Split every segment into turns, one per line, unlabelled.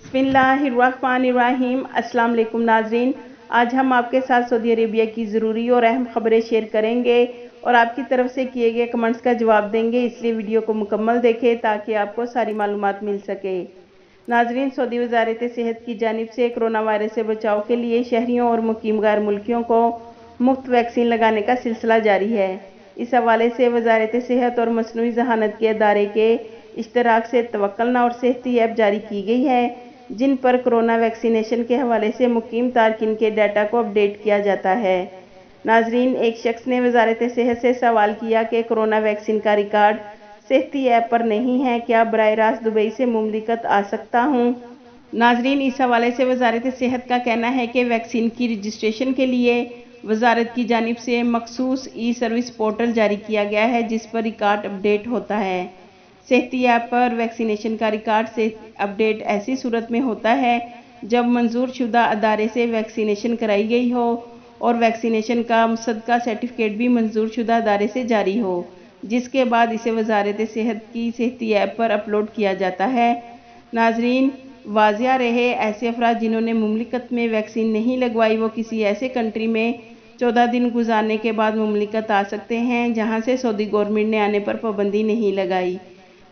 बिस्मिल्लाहिर्रहमानिर्रहीम। अस्सलाम वालेकुम नाजरीन, आज हम आपके साथ सऊदी अरेबिया की ज़रूरी और अहम खबरें शेयर करेंगे और आपकी तरफ से किए गए कमेंट्स का जवाब देंगे, इसलिए वीडियो को मुकम्मल देखें ताकि आपको सारी मालूमात मिल सके। नाजरीन, सऊदी वज़ारत सेहत की जानिब से कोरोना वायरस से बचाव के लिए शहरियों और मुकीम गैर मुल्कियों को मुफ्त वैक्सीन लगाने का सिलसिला जारी है। इस हवाले से वज़ारत सेहत और मसनूई ज़हानत के अदारे के इश्तराक से तवक्कलना और सेहती ऐप जारी की गई है, जिन पर कोरोना वैक्सीनेशन के हवाले से मुकीम तारकिन के डाटा को अपडेट किया जाता है। नाजरीन, एक शख्स ने वज़ारत सेहत से सवाल किया कि कोरोना वैक्सीन का रिकॉर्ड सेहती ऐप पर नहीं है, क्या बराह रास्त दुबई से मुमलिकत आ सकता हूँ? नाजरीन, इस हवाले से वज़ारत सेहत का कहना है कि वैक्सीन की रजिस्ट्रेशन के लिए वज़ारत की जानिब से मखसूस ई सर्विस पोर्टल जारी किया गया है, जिस पर रिकॉर्ड अपडेट होता है। सेहती ऐप पर वैक्सीनेशन का रिकॉर्ड से अपडेट ऐसी सूरत में होता है जब मंजूर शुदा अदारे से वैक्सीनेशन कराई गई हो और वैक्सीनेशन का मुसद्दका सर्टिफिकेट भी मंजूर शुदा अदारे से जारी हो, जिसके बाद इसे वज़ारत सेहत की सेहती ऐप पर अपलोड किया जाता है। नाजरीन, वाज़िया रहे, ऐसे अफराद जिन्होंने मुमलिकत में वैक्सीन नहीं लगवाई वो किसी ऐसे कंट्री में 14 दिन गुजारने के बाद मुमलिकत आ सकते हैं जहां से सऊदी गवर्नमेंट ने आने पर पाबंदी नहीं लगाई,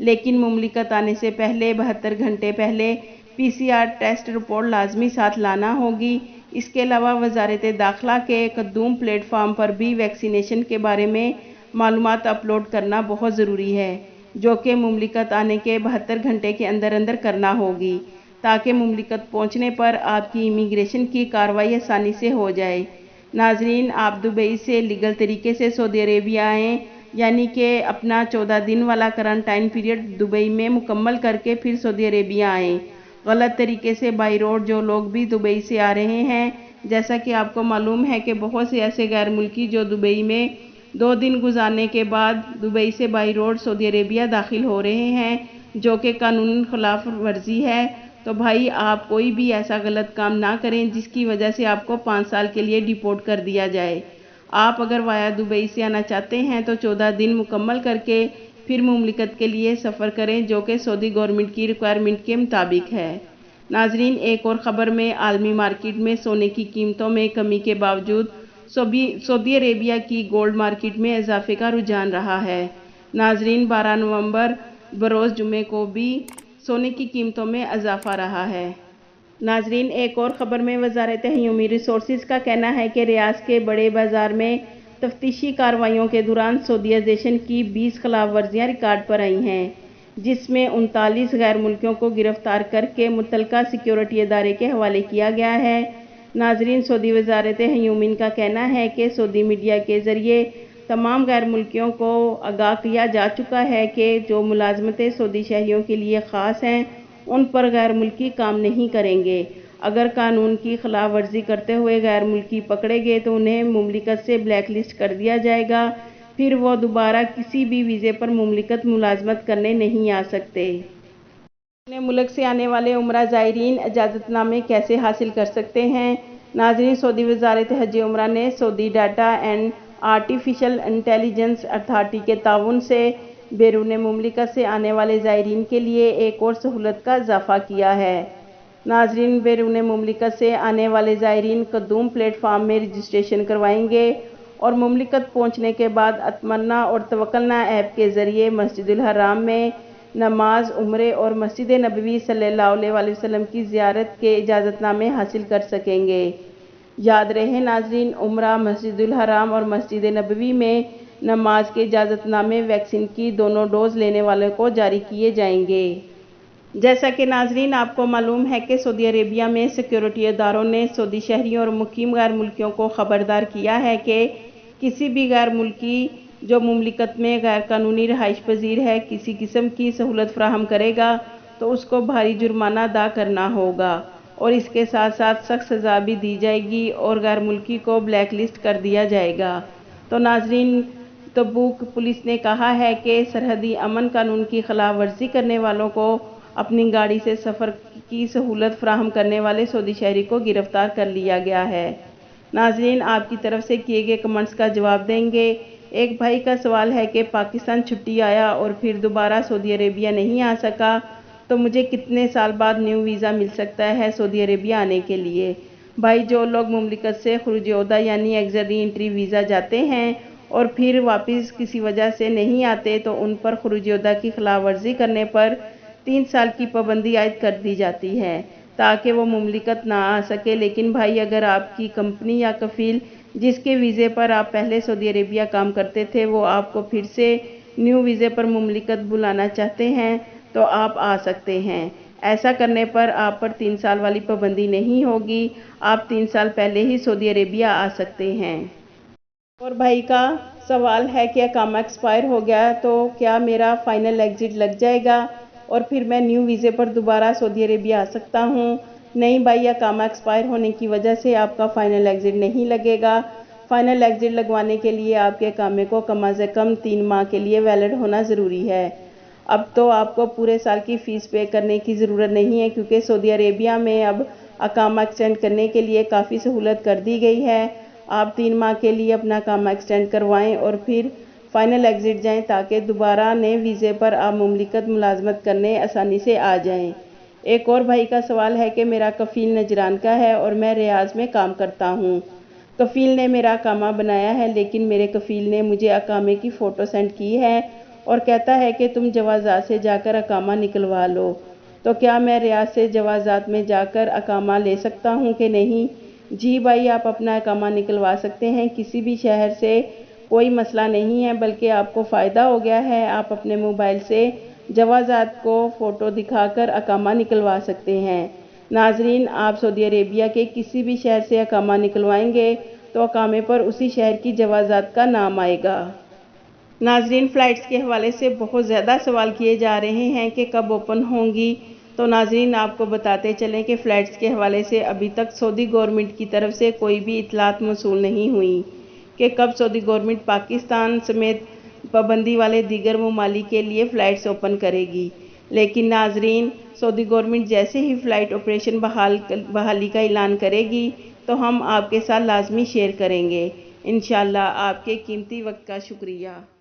लेकिन मुमलिकत आने से पहले 72 घंटे पहले PCR टेस्ट रिपोर्ट लाजमी साथ लाना होगी। इसके अलावा वज़ारत दाखिला के कद्दूम प्लेटफार्म पर भी वैक्सीनेशन के बारे में मालूमात अपलोड करना बहुत ज़रूरी है, जो कि मुमलिकत आने के 72 घंटे के अंदर अंदर करना होगी, ताकि मुमलिकत पहुंचने पर आपकी इमिग्रेशन की कार्रवाई आसानी से हो जाए। नाजरीन, आप दुबई से लीगल तरीके से सऊदी अरेबिया आएँ, यानी कि अपना 14 दिन वाला क्वारंटाइन पीरियड दुबई में मुकम्मल करके फिर सऊदी अरेबिया आएँ। गलत तरीके से बाई रोड जो लोग भी दुबई से आ रहे हैं, जैसा कि आपको मालूम है कि बहुत से ऐसे गैर मुल्की जो दुबई में 2 दिन गुजारने के बाद दुबई से बाई रोड सऊदी अरेबिया दाखिल हो रहे हैं, जो कि कानून खिलाफ वर्जी है। तो भाई, आप कोई भी ऐसा गलत काम ना करें जिसकी वजह से आपको 5 साल के लिए डिपोर्ट कर दिया जाए। आप अगर वाया दुबई से आना चाहते हैं तो 14 दिन मुकम्मल करके फिर मुमलिकत के लिए सफ़र करें, जो कि सऊदी गवर्नमेंट की रिक्वायरमेंट के मुताबिक है। नाजरीन, एक और ख़बर में आलमी मार्केट में सोने की कीमतों में कमी के बावजूद सऊदी अरेबिया की गोल्ड मार्केट में इजाफे का रुझान रहा है। नाजरीन, 12 नवंबर बरोज़ जुमे को भी सोने की कीमतों में इजाफा रहा है। नाजरीन, एक और ख़बर में वज़ारत ह्यूमन रिसोर्सेज का कहना है कि रियाज के बड़े बाज़ार में तफ्तीशी कार्रवाइयों के दौरान सऊदीयाज़ेशन की 20 खिलाफ वर्जियाँ रिकॉर्ड पर आई हैं, जिसमें 39 गैर मुल्कियों को गिरफ्तार करके मुतलका सिक्योरिटी अदारे के हवाले किया गया है। नाजरीन, सऊदी वज़ारत ह्यूमन का कहना है कि सऊदी मीडिया के ज़रिए तमाम गैर मुल्कियों को आगाह किया जा चुका है कि जो मुलाजमतें सऊदी शहरियों के लिए ख़ास हैं, उन पर गैर मुल्की काम नहीं करेंगे। अगर कानून की खिलाफ वर्जी करते हुए गैर मुल्की पकड़े गए तो उन्हें मुमलिकत से ब्लैक लिस्ट कर दिया जाएगा, फिर वो दोबारा किसी भी वीज़े पर मुमलिकत मुलाजमत करने नहीं आ सकते। अपने मुल्क से आने वाले उम्रा ज़ायरीन इजाज़तनामे कैसे हासिल कर सकते हैं? नाज़रीन, सऊदी वज़ारत हज उम्रा ने Saudi data and artificial intelligence authority के ताउन से बैरून मुमलिकत से आने वाले ज़ायरीन के लिए एक और सहूलत का इजाफ़ा किया है। नाजरीन, बैरून मुमलिकत से आने वाले ज़ायरीन कद्दूम प्लेटफार्म में रजिस्ट्रेशन करवाएंगे और मुमलिकत पहुंचने के बाद अतमन्ना और तवक्कलना ऐप के ज़रिए मस्जिदुल हराम में नमाज, उम्रे और मस्जिद नबवी सल्लल्लाहु अलैहि वसल्लम की ज़ियारत के इजाज़तनामे हासिल कर सकेंगे। याद रहे नाजरीन, उम्रा, मस्जिदुल हराम और मस्जिद नबवी में नमाज के इजाज़तनामे वैक्सीन की दोनों डोज लेने वालों को जारी किए जाएंगे। जैसा कि नाजरीन आपको मालूम है कि सऊदी अरेबिया में सिक्योरिटी इदारों ने सऊदी शहरियों और मुकीम गैर मुल्कियों को ख़बरदार किया है कि किसी भी गैर मुल्की जो मुमलिकत में गैर कानूनी रहाइश पजीर है किसी किस्म की सहूलत फ़राहम करेगा तो उसको भारी जुर्माना अदा करना होगा और इसके साथ साथ सख्त सज़ा भी दी जाएगी और गैर मुल्की को ब्लैक लिस्ट कर दिया जाएगा। तो नाजरीन, तबूक पुलिस ने कहा है कि सरहदी अमन कानून की खिलाफ वर्जी करने वालों को अपनी गाड़ी से सफ़र की सहूलत फ़राहम करने वाले सऊदी शहरी को गिरफ़्तार कर लिया गया है। नाजरीन, आपकी तरफ से किए गए कमेंट्स का जवाब देंगे, ایک بھائی کا سوال ہے کہ پاکستان چھٹی آیا اور پھر دوبارہ سعودی عربیہ نہیں آ سکا تو مجھے کتنے سال بعد نیو ویزا مل سکتا ہے سعودی عربیہ آنے کے لیے؟ بھائی، جو لوگ مملکت سے خروج عہدہ یعنی ایگزٹ ری انٹری ویزا جاتے ہیں اور پھر واپس کسی وجہ سے نہیں آتے تو ان پر خروج عہدہ کی خلاف ورزی کرنے پر 3 سال کی پابندی عائد کر دی جاتی ہے تاکہ وہ مملکت نہ آ سکے۔ لیکن بھائی، اگر آپ کی کمپنی یا کفیل جس کے ویزے پر آپ پہلے سعودی عربیہ کام کرتے تھے وہ آپ کو پھر سے نیو ویزے پر مملکت بلانا چاہتے ہیں تو آپ آ سکتے ہیں۔ ایسا کرنے پر آپ پر 3 سال والی پابندی نہیں ہوگی، آپ 3 سال پہلے ہی سعودی عربیہ آ سکتے ہیں۔ اور بھائی کا سوال ہے کہ اقامہ ایکسپائر ہو گیا تو کیا میرا فائنل ایگزٹ لگ جائے گا اور پھر میں نیو ویزے پر دوبارہ سعودی عربیہ آ سکتا ہوں؟ نہیں بھائی، اقامہ ایکسپائر ہونے کی وجہ سے آپ کا فائنل ایگزٹ نہیں لگے گا۔ فائنل ایگزٹ لگوانے کے لیے آپ کے اقامے کو کم از کم 3 ماہ کے لیے ویلڈ ہونا ضروری ہے۔ اب تو آپ کو پورے سال کی فیس پے کرنے کی ضرورت نہیں ہے کیونکہ سعودی عربیہ میں اب اقامہ ایکسٹینڈ کرنے کے لیے کافی سہولت کر دی گئی ہے۔ آپ 3 ماہ کے لیے اپنا اقامہ ایکسٹینڈ کروائیں اور پھر فائنل ایگزٹ جائیں تاکہ دوبارہ نئے ویزے پر آپ مملکت ملازمت کرنے آسانی سے آ جائیں۔ ایک اور بھائی کا سوال ہے کہ میرا کفیل نجران کا ہے اور میں ریاض میں کام کرتا ہوں۔ کفیل نے میرا اقامہ بنایا ہے لیکن میرے کفیل نے مجھے اقامے کی فوٹو سینڈ کی ہے اور کہتا ہے کہ تم جوازات سے جا کر اقامہ نکلوا لو۔ تو کیا میں ریاض سے جوازات میں جا کر اقامہ لے سکتا ہوں کہ نہیں؟ جی بھائی، آپ اپنا اقامہ نکلوا سکتے ہیں، کسی بھی شہر سے کوئی مسئلہ نہیں ہے بلکہ آپ کو فائدہ ہو گیا ہے۔ آپ اپنے موبائل سے جوازات کو فوٹو دکھا کر اقامہ نکلوا سکتے ہیں۔ ناظرین، آپ سعودی عربیہ کے کسی بھی شہر سے اقامہ نکلوائیں گے تو اقامے پر اسی شہر کی جوازات کا نام آئے گا۔ ناظرین، فلائٹس کے حوالے سے بہت زیادہ سوال کیے جا رہے ہیں کہ کب اوپن ہوں گی، تو ناظرین آپ کو بتاتے چلیں کہ فلائٹس کے حوالے سے ابھی تک سعودی گورنمنٹ کی طرف سے کوئی بھی اطلاعات موصول نہیں ہوئی کہ کب سعودی گورنمنٹ پاکستان سمیت پابندی والے دیگر ممالک کے لیے فلائٹس اوپن کرے گی۔ لیکن ناظرین، سعودی گورنمنٹ جیسے ہی فلائٹ آپریشن بحالی کا اعلان کرے گی تو ہم آپ کے ساتھ لازمی شیئر کریں گے۔ انشاءاللہ۔ آپ کے قیمتی وقت کا شکریہ۔